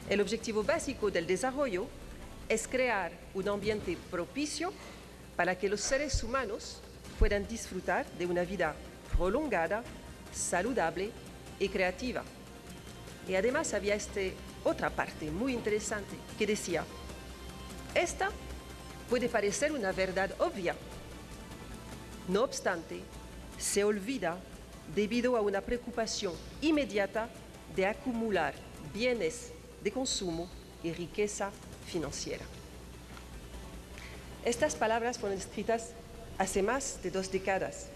El objetivo básico del desarrollo es crear un ambiente propicio para que los seres humanos puedan disfrutar de una vida prolongada, saludable y creativa. Y además había otra parte muy interesante que decía, esta puede parecer una verdad obvia. No obstante, se olvida debido a una preocupación inmediata de acumular bienes de consumo y riqueza financiera. Estas palabras fueron escritas hace más de 2 décadas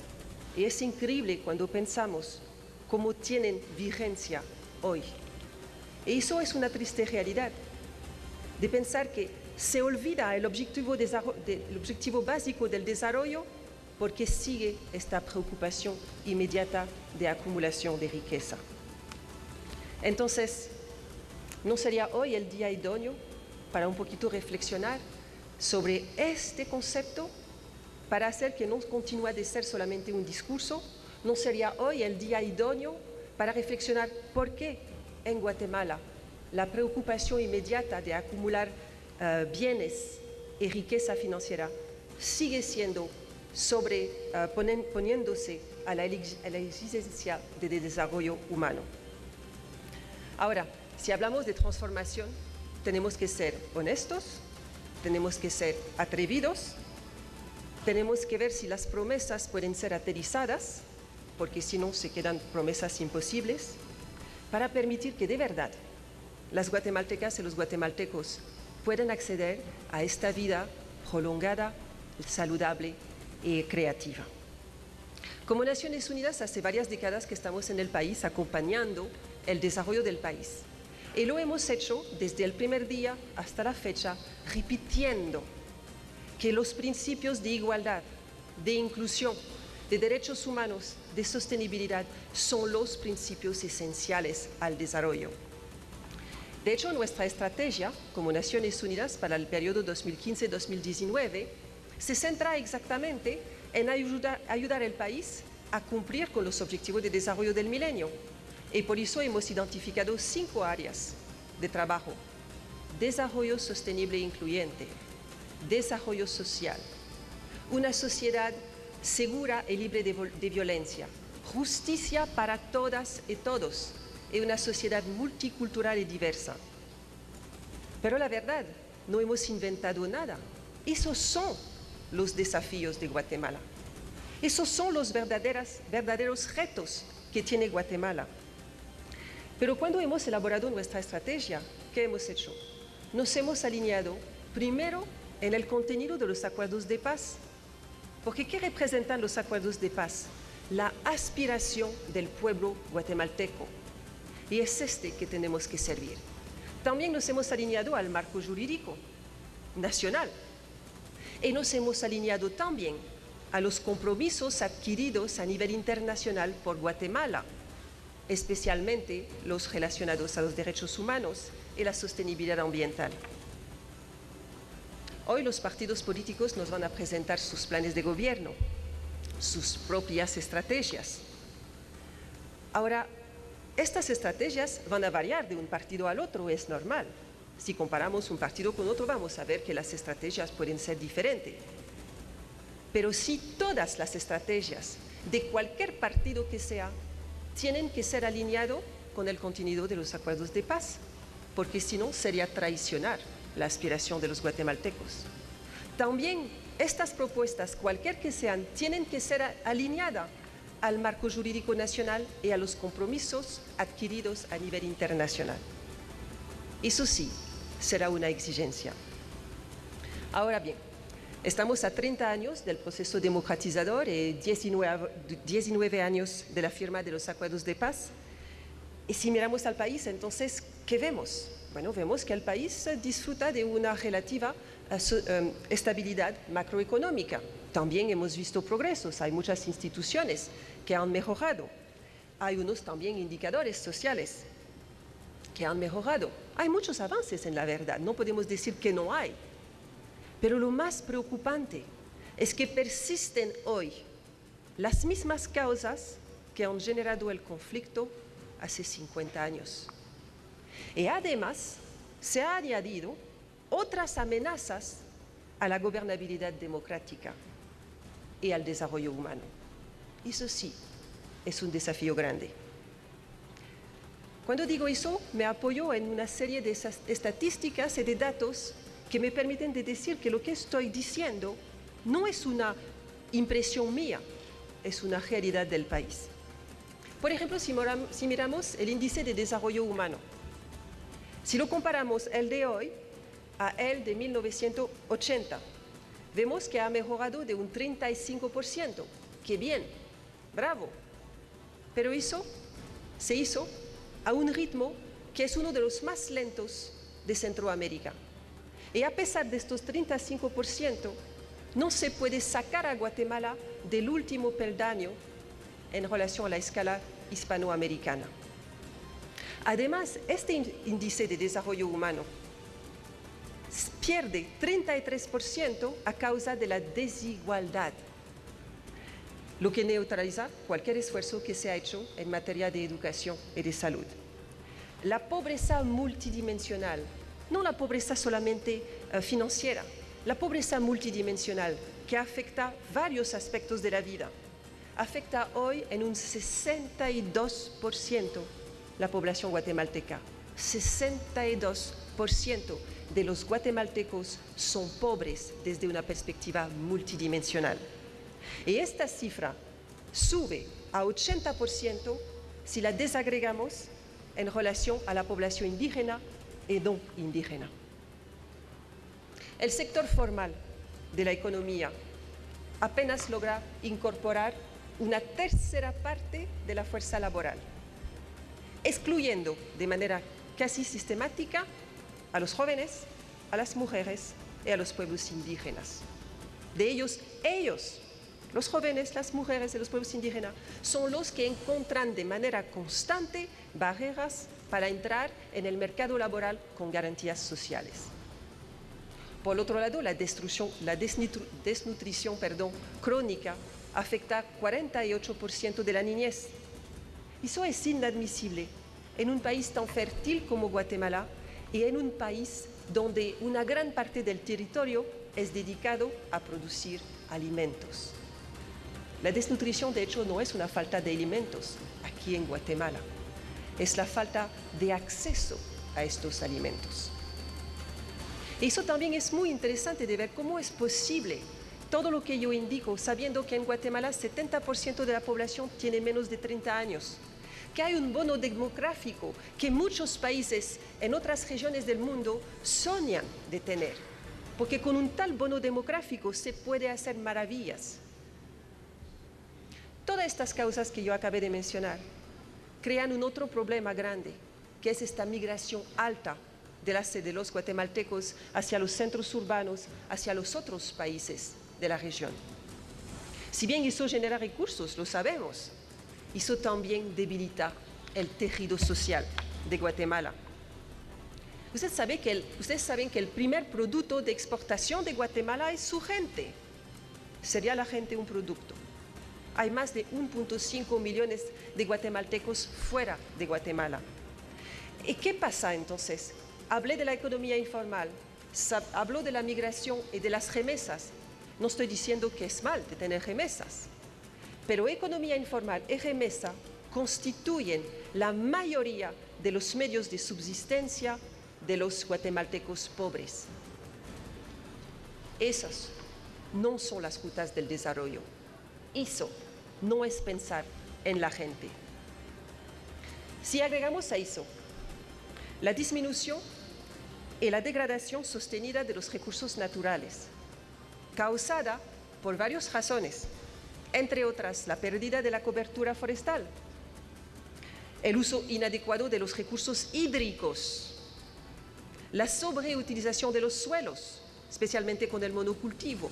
y es increíble cuando pensamos cómo tienen vigencia hoy. Y eso es una triste realidad, de pensar que se olvida el objetivo básico del desarrollo porque sigue esta preocupación inmediata de acumulación de riqueza. Entonces, ¿no sería hoy el día idóneo para un poquito reflexionar sobre este concepto para hacer que no continúe de ser solamente un discurso? ¿No sería hoy el día idóneo para reflexionar por qué en Guatemala la preocupación inmediata de acumular bienes y riqueza financiera sigue siendo poniéndose a la exigencia de desarrollo humano? Ahora, si hablamos de transformación, tenemos que ser honestos, tenemos que ser atrevidos, tenemos que ver si las promesas pueden ser aterrizadas, porque si no se quedan promesas imposibles, para permitir que de verdad las guatemaltecas y los guatemaltecos puedan acceder a esta vida prolongada, saludable y creativa. Como Naciones Unidas, hace varias décadas que estamos en el país acompañando el desarrollo del país. Y lo hemos hecho desde el primer día hasta la fecha, repitiendo que los principios de igualdad, de inclusión, de derechos humanos, de sostenibilidad, son los principios esenciales al desarrollo. De hecho, nuestra estrategia como Naciones Unidas para el periodo 2015-2019 se centra exactamente en ayudar al país a cumplir con los objetivos de desarrollo del milenio. Y por eso hemos identificado 5 áreas de trabajo: desarrollo sostenible e incluyente, desarrollo social, una sociedad segura y libre de violencia, justicia para todas y todos, y una sociedad multicultural y diversa. Pero la verdad, no hemos inventado nada. Esos son los desafíos de Guatemala. Esos son los verdaderos retos que tiene Guatemala. Pero cuando hemos elaborado nuestra estrategia, ¿qué hemos hecho? Nos hemos alineado primero en el contenido de los acuerdos de paz. Porque ¿qué representan los acuerdos de paz? La aspiración del pueblo guatemalteco. Y es que tenemos que servir. También nos hemos alineado al marco jurídico nacional. Y nos hemos alineado también a los compromisos adquiridos a nivel internacional por Guatemala, especialmente los relacionados a los derechos humanos y la sostenibilidad ambiental. Hoy los partidos políticos nos van a presentar sus planes de gobierno, sus propias estrategias. Ahora, estas estrategias van a variar de un partido al otro, es normal. Si comparamos un partido con otro, vamos a ver que las estrategias pueden ser diferentes. Pero si todas las estrategias de cualquier partido que sea tienen que ser alineadas con el contenido de los acuerdos de paz, porque si no sería traicionar la aspiración de los guatemaltecos. También estas propuestas, cualquier que sean, tienen que ser alineadas al marco jurídico nacional y a los compromisos adquiridos a nivel internacional. Eso sí, será una exigencia. Ahora bien, estamos a 30 años del proceso democratizador y 19 años de la firma de los acuerdos de paz. Y si miramos al país, entonces, ¿qué vemos? Bueno, vemos que el país disfruta de una relativa estabilidad macroeconómica. También hemos visto progresos, hay muchas instituciones que han mejorado. Hay unos también indicadores sociales que han mejorado. Hay muchos avances en la verdad, no podemos decir que no hay. Pero lo más preocupante es que persisten hoy las mismas causas que han generado el conflicto hace 50 años. Y además, se ha añadido otras amenazas a la gobernabilidad democrática y al desarrollo humano. Eso sí, es un desafío grande. Cuando digo eso, me apoyo en una serie de esas estadísticas y de datos que me permiten de decir que lo que estoy diciendo no es una impresión mía, es una realidad del país. Por ejemplo, si miramos el índice de desarrollo humano, si lo comparamos el de hoy a el de 1980, vemos que ha mejorado de un 35%. ¡Qué bien! ¡Bravo! Pero eso se hizo a un ritmo que es uno de los más lentos de Centroamérica. Y a pesar de estos 35%, no se puede sacar a Guatemala del último peldaño en relación a la escala hispanoamericana. Además, este índice de desarrollo humano pierde 33% a causa de la desigualdad, lo que neutraliza cualquier esfuerzo que se ha hecho en materia de educación y de salud. La pobreza multidimensional, no la pobreza solamente financiera, la pobreza multidimensional que afecta varios aspectos de la vida, afecta hoy en un 62% la población guatemalteca. 62% de los guatemaltecos son pobres desde una perspectiva multidimensional. Y esta cifra sube a 80% si la desagregamos en relación a la población indígena y no indígena. El sector formal de la economía apenas logra incorporar una tercera parte de la fuerza laboral, excluyendo de manera casi sistemática a los jóvenes, a las mujeres y a los pueblos indígenas. De ellos, los jóvenes, las mujeres y los pueblos indígenas, son los que encuentran de manera constante barreras para entrar en el mercado laboral con garantías sociales. Por otro lado, la desnutrición crónica afecta 48% de la niñez. Eso es inadmisible en un país tan fértil como Guatemala y en un país donde una gran parte del territorio es dedicado a producir alimentos. La desnutrición, de hecho, no es una falta de alimentos aquí en Guatemala, es la falta de acceso a estos alimentos. Eso también es muy interesante de ver cómo es posible todo lo que yo indico, sabiendo que en Guatemala 70% de la población tiene menos de 30 años, que hay un bono demográfico que muchos países en otras regiones del mundo soñan de tener, porque con un tal bono demográfico se puede hacer maravillas. Todas estas causas que yo acabé de mencionar crean un otro problema grande, que es esta migración alta de los guatemaltecos hacia los centros urbanos, hacia los otros países de la región. Si bien eso genera recursos, lo sabemos, eso también debilita el tejido social de Guatemala. Ustedes saben que el primer producto de exportación de Guatemala es su gente. ¿Sería la gente un producto? Hay más de 1.5 millones de guatemaltecos fuera de Guatemala. ¿Y qué pasa entonces? Hablé de la economía informal, habló de la migración y de las remesas. No estoy diciendo que es mal de tener remesas, pero economía informal y remesa constituyen la mayoría de los medios de subsistencia de los guatemaltecos pobres. Esas no son las rutas del desarrollo. Eso no es pensar en la gente. Si agregamos a eso la disminución y la degradación sostenida de los recursos naturales, causada por varias razones, entre otras la pérdida de la cobertura forestal, el uso inadecuado de los recursos hídricos, la sobreutilización de los suelos, especialmente con el monocultivo,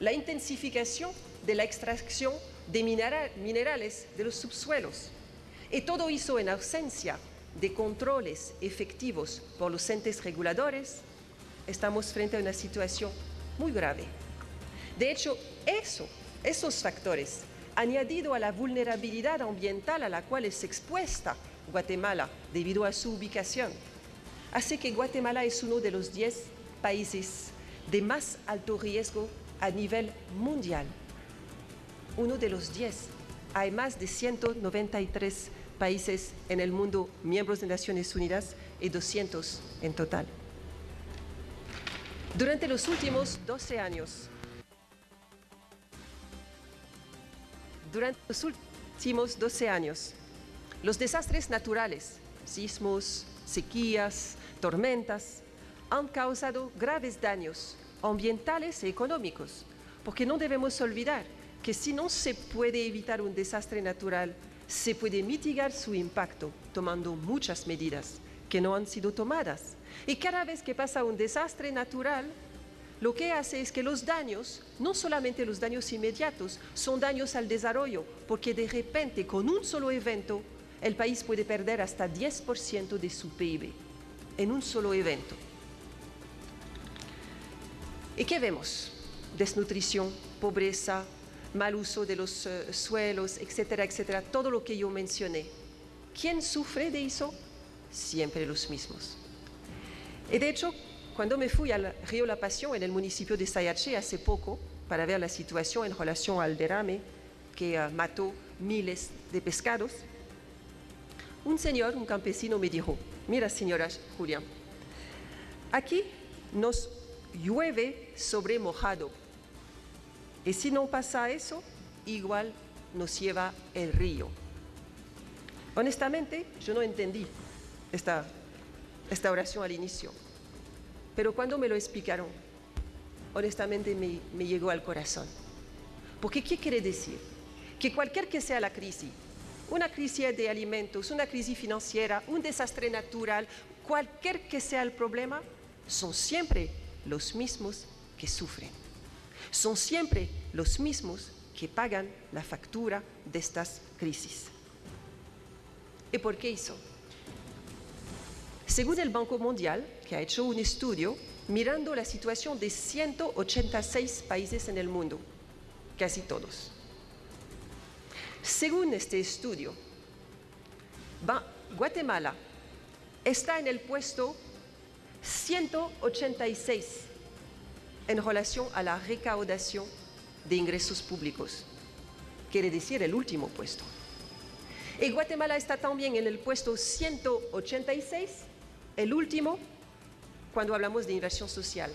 la intensificación de la extracción de minerales de los subsuelos, y todo eso en ausencia de controles efectivos por los entes reguladores, estamos frente a una situación muy grave. De hecho, esos factores, añadido a la vulnerabilidad ambiental a la cual es expuesta Guatemala debido a su ubicación, hace que Guatemala es uno de los 10 países de más alto riesgo a nivel mundial. Uno de los 10. Hay más de 193 países en el mundo miembros de Naciones Unidas y 200 en total. Durante los últimos 12 años, los desastres naturales, sismos, sequías, tormentas, han causado graves daños ambientales y económicos, porque no debemos olvidar que si no se puede evitar un desastre natural, se puede mitigar su impacto tomando muchas medidas que no han sido tomadas. Y cada vez que pasa un desastre natural, lo que hace es que los daños, no solamente los daños inmediatos, son daños al desarrollo, porque de repente, con un solo evento, el país puede perder hasta 10% de su PIB, en un solo evento. ¿Y qué vemos? Desnutrición, pobreza, mal uso de los suelos, etcétera, etcétera, todo lo que yo mencioné. ¿Quién sufre de eso? Siempre los mismos. Y de hecho, cuando me fui al río La Pasión, en el municipio de Sayache, hace poco, para ver la situación en relación al derrame que mató miles de pescados, un señor, un campesino, me dijo: mira, señora Julia, aquí nos llueve sobre mojado. Y si no pasa eso, igual nos lleva el río. Honestamente, yo no entendí esta oración al inicio. Pero cuando me lo explicaron, honestamente me llegó al corazón. Porque ¿qué quiere decir? Que cualquier que sea la crisis, una crisis de alimentos, una crisis financiera, un desastre natural, cualquier que sea el problema, son siempre los mismos que sufren. Son siempre los mismos que pagan la factura de estas crisis. ¿Y por qué eso? Según el Banco Mundial, que ha hecho un estudio mirando la situación de 186 países en el mundo, casi todos. Según este estudio, Guatemala está en el puesto 186 en relación a la recaudación de ingresos públicos. Quiere decir el último puesto. Y Guatemala está también en el puesto 186, el último, cuando hablamos de inversión social.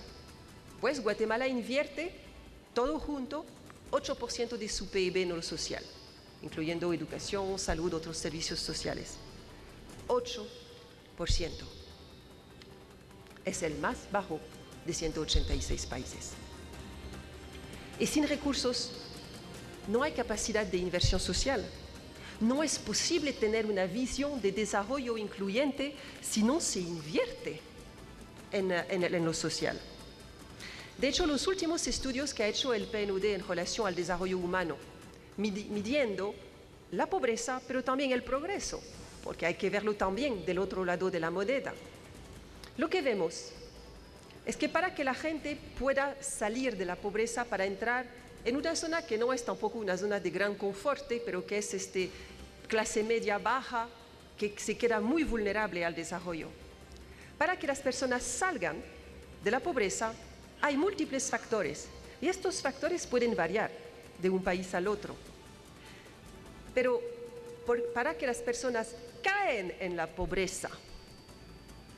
Pues Guatemala invierte todo junto 8% de su PIB en lo social, incluyendo educación, salud, otros servicios sociales. 8%. Es el más bajo de 186 países. Y sin recursos no hay capacidad de inversión social. No es posible tener una visión de desarrollo incluyente si no se invierte en lo social. De hecho, los últimos estudios que ha hecho el PNUD en relación al desarrollo humano, midiendo la pobreza, pero también el progreso, porque hay que verlo también del otro lado de la moneda. Lo que vemos es que para que la gente pueda salir de la pobreza, para entrar en una zona que no es tampoco una zona de gran confort, pero que es clase media baja, que se queda muy vulnerable al desarrollo. Para que las personas salgan de la pobreza, hay múltiples factores, y estos factores pueden variar de un país al otro. Pero para que las personas caen en la pobreza,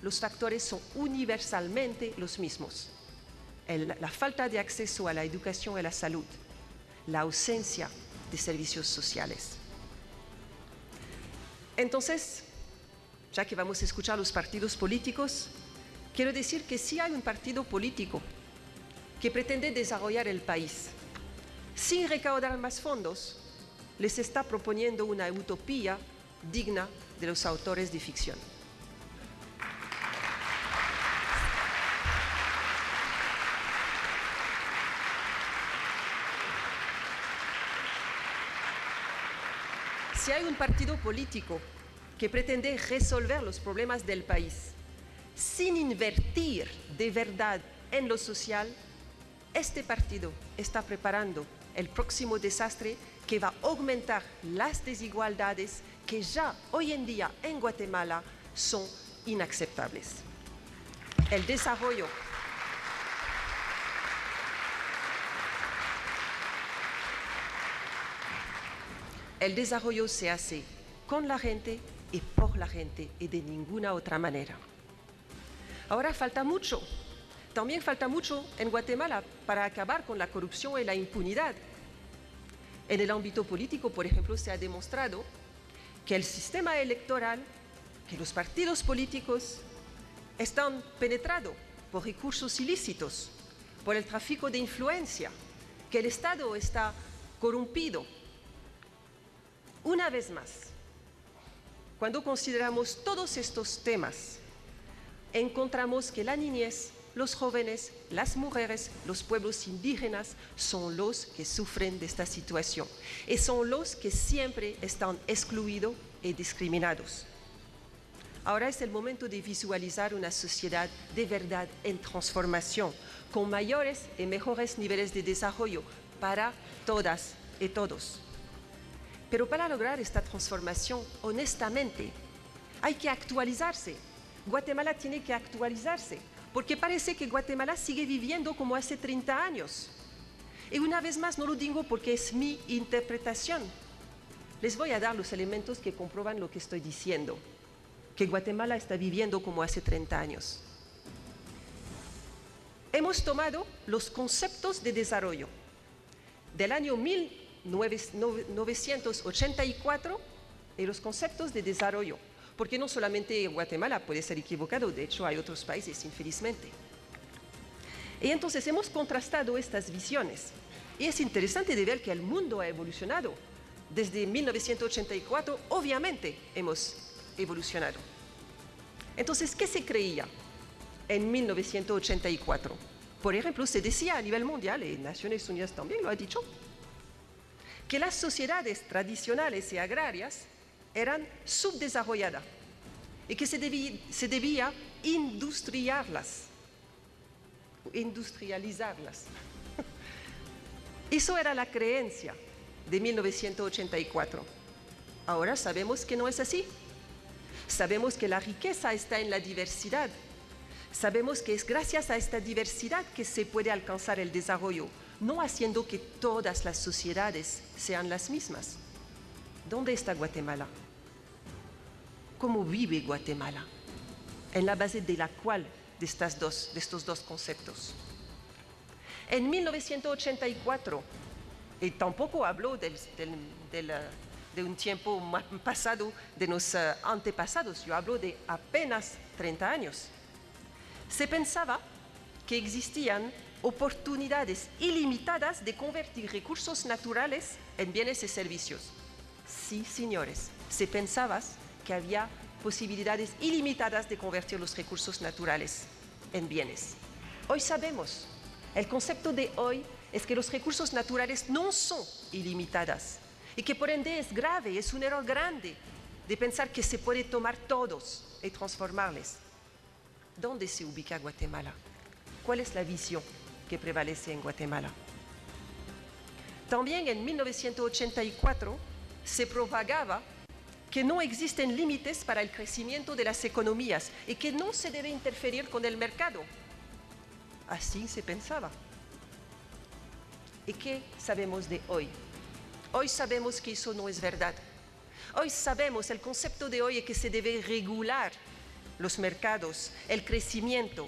los factores son universalmente los mismos. La falta de acceso a la educación y a la salud, la ausencia de servicios sociales. Entonces, ya que vamos a escuchar los partidos políticos, quiero decir que si hay un partido político que pretende desarrollar el país sin recaudar más fondos, les está proponiendo una utopía digna de los autores de ficción. Si hay un partido político que pretende resolver los problemas del país sin invertir de verdad en lo social, este partido está preparando el próximo desastre que va a aumentar las desigualdades que ya hoy en día en Guatemala son inaceptables. El desarrollo. El desarrollo se hace con la gente y por la gente y de ninguna otra manera. Ahora falta mucho. También falta mucho en Guatemala para acabar con la corrupción y la impunidad. En el ámbito político, por ejemplo, se ha demostrado que el sistema electoral, que los partidos políticos están penetrados por recursos ilícitos, por el tráfico de influencia, que el Estado está corrompido. Una vez más, cuando consideramos todos estos temas, encontramos que la niñez, los jóvenes, las mujeres, los pueblos indígenas son los que sufren de esta situación y son los que siempre están excluidos y discriminados. Ahora es el momento de visualizar una sociedad de verdad en transformación, con mayores y mejores niveles de desarrollo para todas y todos. Pero para lograr esta transformación, honestamente, hay que actualizarse. Guatemala tiene que actualizarse, porque parece que Guatemala sigue viviendo como hace 30 años. Y una vez más, no lo digo porque es mi interpretación. Les voy a dar los elementos que comprueban lo que estoy diciendo, que Guatemala está viviendo como hace 30 años. Hemos tomado los conceptos de desarrollo del año 1984 y los conceptos de desarrollo, porque no solamente Guatemala puede ser equivocado, de hecho hay otros países, infelizmente. Y entonces hemos contrastado estas visiones y es interesante de ver que el mundo ha evolucionado. Desde 1984, obviamente, hemos evolucionado. Entonces, ¿qué se creía en 1984? Por ejemplo, se decía a nivel mundial, y Naciones Unidas también lo ha dicho, que las sociedades tradicionales y agrarias eran subdesarrolladas y que se debía industrializarlas. Eso era la creencia de 1984. Ahora sabemos que no es así. Sabemos que la riqueza está en la diversidad. Sabemos que es gracias a esta diversidad que se puede alcanzar el desarrollo, no haciendo que todas las sociedades sean las mismas. ¿Dónde está Guatemala? ¿Cómo vive Guatemala? En la base de la cual de estos dos conceptos. En 1984, y tampoco hablo de un tiempo pasado de los antepasados, yo hablo de apenas 30 años. Se pensaba que existían oportunidades ilimitadas de convertir recursos naturales en bienes y servicios. Sí, señores, se pensaba que había posibilidades ilimitadas de convertir los recursos naturales en bienes. Hoy sabemos, el concepto de hoy es que los recursos naturales no son ilimitados y que por ende es grave, es un error grande de pensar que se puede tomar todos y transformarles. ¿Dónde se ubica Guatemala? ¿Cuál es la visión que prevalece en Guatemala? También en 1984 se propagaba que no existen límites para el crecimiento de las economías y que no se debe interferir con el mercado. Así se pensaba. ¿Y qué sabemos de hoy? Hoy sabemos que eso no es verdad. Hoy sabemos, el concepto de hoy es que se debe regular los mercados, el crecimiento,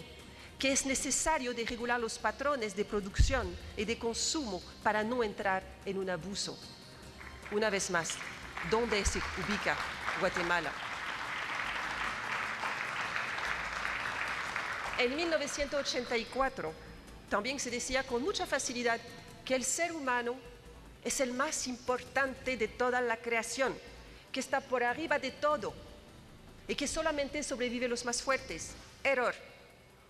que es necesario de regular los patrones de producción y de consumo para no entrar en un abuso. Una vez más, ¿dónde se ubica Guatemala? En 1984 también se decía con mucha facilidad que el ser humano es el más importante de toda la creación, que está por arriba de todo y que solamente sobreviven los más fuertes. Error.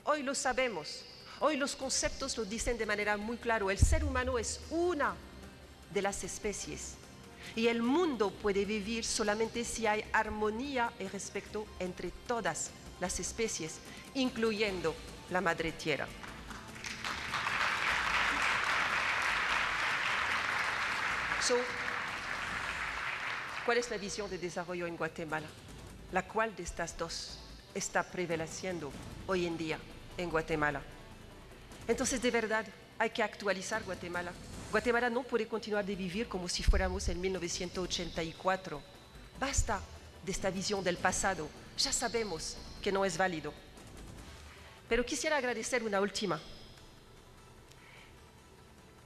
Hoy lo sabemos. Hoy los conceptos lo dicen de manera muy clara. El ser humano es una de las especies y el mundo puede vivir solamente si hay armonía y respeto entre todas las especies, incluyendo la madre tierra. ¿Cuál es la visión de desarrollo en Guatemala? ¿La cual de estas dos está prevaleciendo hoy en día? en Guatemala. Entonces, de verdad, hay que actualizar Guatemala. Guatemala no puede continuar de vivir como si fuéramos en 1984. Basta de esta visión del pasado. Ya sabemos que no es válido. Pero quisiera agradecer una última.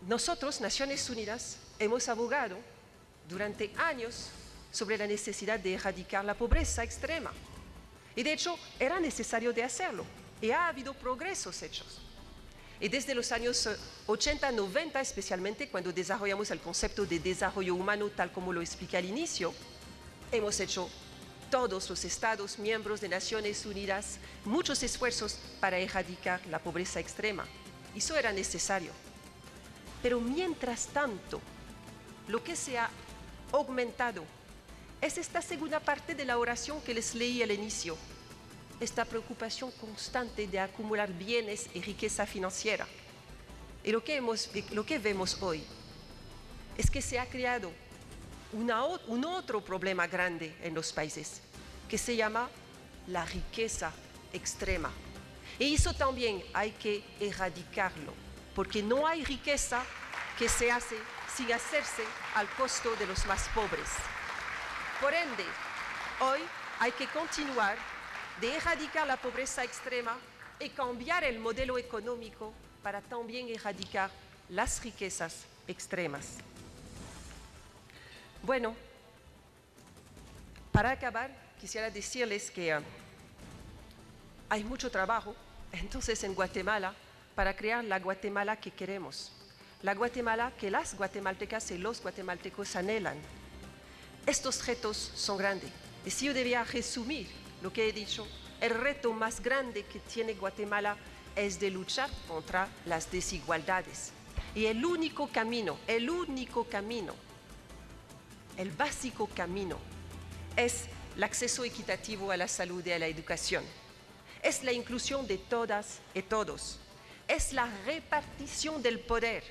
Nosotros, Naciones Unidas, hemos abogado durante años sobre la necesidad de erradicar la pobreza extrema. Y de hecho, era necesario de hacerlo. Y ha habido progresos hechos. Y desde los años 80, 90, especialmente cuando desarrollamos el concepto de desarrollo humano, tal como lo expliqué al inicio, hemos hecho todos los Estados miembros de Naciones Unidas muchos esfuerzos para erradicar la pobreza extrema. Eso era necesario. Pero mientras tanto, lo que se ha aumentado es esta segunda parte de la oración que les leí al inicio, esta preocupación constante de acumular bienes y riqueza financiera. Y lo que vemos hoy es que se ha creado un otro problema grande en los países, que se llama la riqueza extrema. Y eso también hay que erradicarlo, porque no hay riqueza que se hace sin hacerse al costo de los más pobres. Por ende, hoy hay que continuar de erradicar la pobreza extrema y cambiar el modelo económico para también erradicar las riquezas extremas. Bueno, para acabar, quisiera decirles que hay mucho trabajo, entonces, en Guatemala, para crear la Guatemala que queremos, la Guatemala que las guatemaltecas y los guatemaltecos anhelan. Estos retos son grandes, y si yo debía resumir lo que he dicho, el reto más grande que tiene Guatemala es de luchar contra las desigualdades. Y el básico camino, es el acceso equitativo a la salud y a la educación. Es la inclusión de todas y todos. Es la repartición del poder.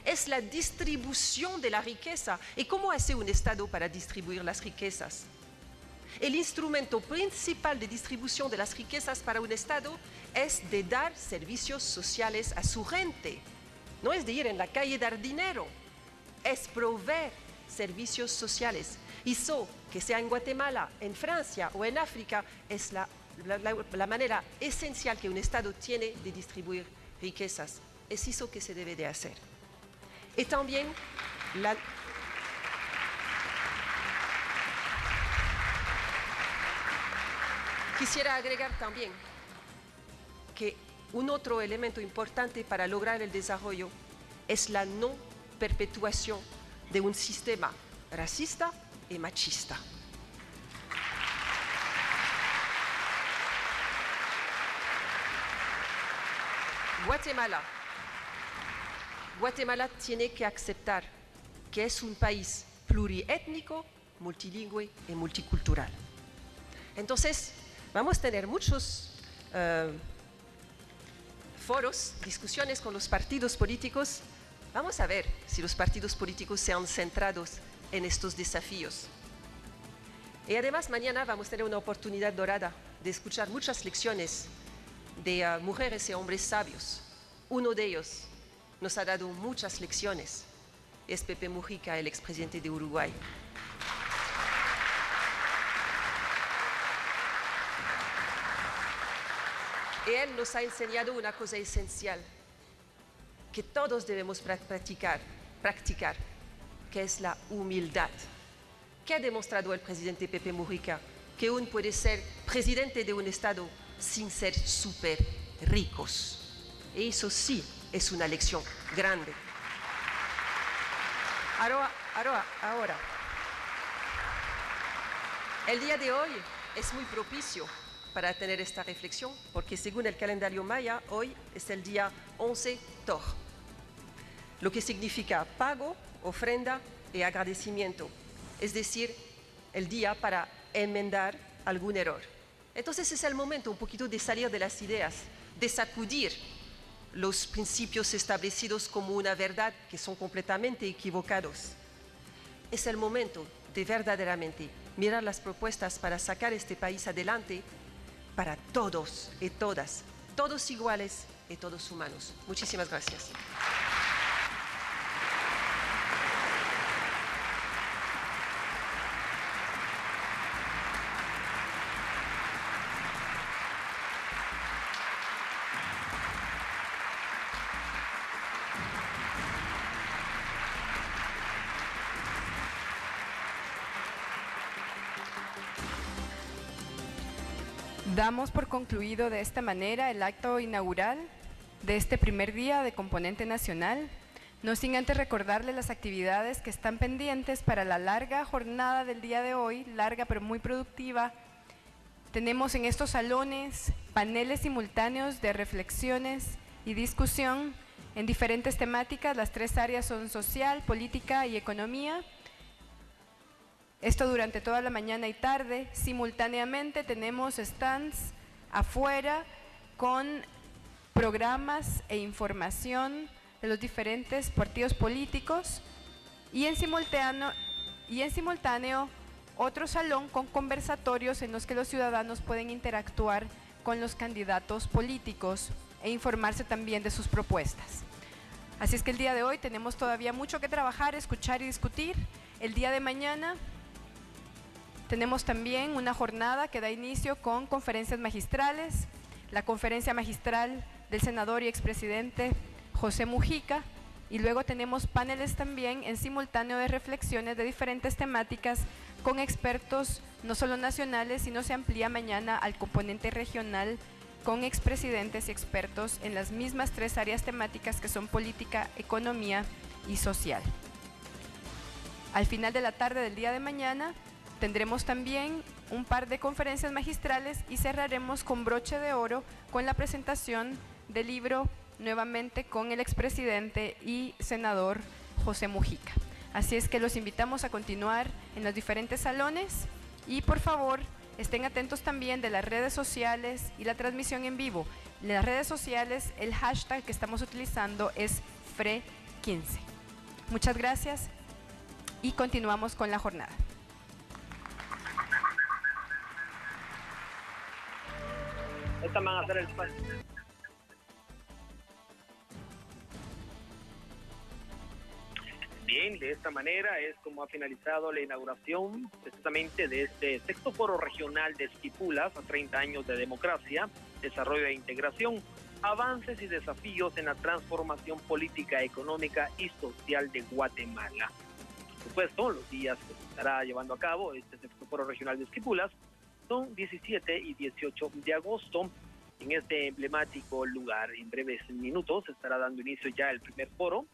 Es la distribución de la riqueza. ¿Y cómo hace un Estado para distribuir las riquezas? El instrumento principal de distribución de las riquezas para un Estado es de dar servicios sociales a su gente. No es de ir en la calle y dar dinero, es proveer servicios sociales. Y eso, que sea en Guatemala, en Francia o en África, es la manera esencial que un Estado tiene de distribuir riquezas. Es eso que se debe de hacer. Y también quisiera agregar también que un otro elemento importante para lograr el desarrollo es la no perpetuación de un sistema racista y machista. Guatemala tiene que aceptar que es un país pluriétnico, multilingüe y multicultural. Entonces, vamos a tener muchos foros, discusiones con los partidos políticos. Vamos a ver si los partidos políticos se han centrado en estos desafíos. Y además, mañana vamos a tener una oportunidad dorada de escuchar muchas lecciones de mujeres y hombres sabios. Uno de ellos nos ha dado muchas lecciones. Es Pepe Mujica, el expresidente de Uruguay. Y él nos ha enseñado una cosa esencial que todos debemos practicar, que es la humildad. ¿Qué ha demostrado el presidente Pepe Mujica? Que uno puede ser presidente de un Estado sin ser súper ricos. Y eso sí es una lección grande. Ahora, el día de hoy es muy propicio para tener esta reflexión, porque según el calendario maya, hoy es el día 11 Toj, lo que significa pago, ofrenda y agradecimiento, es decir, el día para enmendar algún error. Entonces es el momento un poquito de salir de las ideas, de sacudir los principios establecidos como una verdad que son completamente equivocados. Es el momento de verdaderamente mirar las propuestas para sacar este país adelante para todos y todas, todos iguales y todos humanos. Muchísimas gracias. Damos por concluido de esta manera el acto inaugural de este primer día de Componente Nacional, no sin antes recordarles las actividades que están pendientes para la larga jornada del día de hoy, larga pero muy productiva. Tenemos en estos salones paneles simultáneos de reflexiones y discusión en diferentes temáticas. Las tres áreas son social, política y economía. Esto durante toda la mañana y tarde. Simultáneamente tenemos stands afuera con programas e información de los diferentes partidos políticos y en simultáneo otro salón con conversatorios en los que los ciudadanos pueden interactuar con los candidatos políticos e informarse también de sus propuestas. Así es que el día de hoy tenemos todavía mucho que trabajar, escuchar y discutir. El día de mañana tenemos también una jornada que da inicio con conferencias magistrales, la conferencia magistral del senador y expresidente José Mujica, y luego tenemos paneles también en simultáneo de reflexiones de diferentes temáticas con expertos no solo nacionales, sino se amplía mañana al componente regional con expresidentes y expertos en las mismas tres áreas temáticas que son política, economía y social. Al final de la tarde del día de mañana tendremos también un par de conferencias magistrales y cerraremos con broche de oro con la presentación del libro nuevamente con el expresidente y senador José Mujica. Así es que los invitamos a continuar en los diferentes salones y por favor estén atentos también de las redes sociales y la transmisión en vivo. En las redes sociales el hashtag que estamos utilizando es FRE15. Muchas gracias y continuamos con la jornada. Esta van a hacer el espacio. Bien, de esta manera es como ha finalizado la inauguración precisamente de este sexto foro regional de Esquipulas a 30 años de democracia, desarrollo e integración, avances y desafíos en la transformación política, económica y social de Guatemala. Por supuesto, los días que se estará llevando a cabo este sexto foro regional de Esquipulas son 17 y 18 de agosto en este emblemático lugar. En breves minutos estará dando inicio ya el primer foro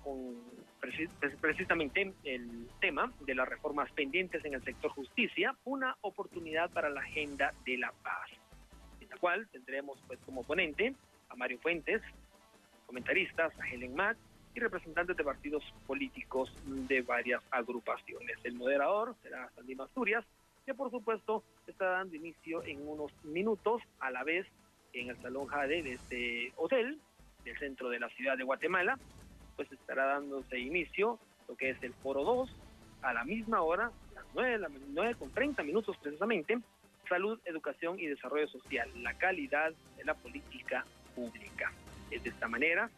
con precisamente el tema de las reformas pendientes en el sector justicia, una oportunidad para la agenda de la paz, en la cual tendremos pues como ponente a Mario Fuentes, comentaristas, a Helen Mack y representantes de partidos políticos de varias agrupaciones. El moderador será Sandino Asturias, que por supuesto está dando inicio en unos minutos, a la vez en el Salón Jade de este hotel del centro de la ciudad de Guatemala, pues estará dándose inicio lo que es el foro 2 a la misma hora, las 9:30 precisamente, salud, educación y desarrollo social, la calidad de la política pública. Es de esta manera,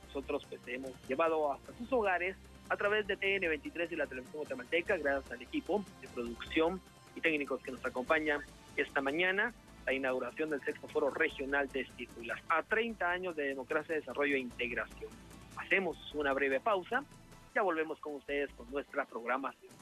nosotros pues hemos llevado hasta sus hogares a través de TN23 y la televisión guatemalteca, gracias al equipo de producción y técnicos que nos acompañan esta mañana, la inauguración del sexto foro regional de Esquipulas a 30 años de democracia, desarrollo e integración. Hacemos una breve pausa, ya volvemos con ustedes con nuestra programación.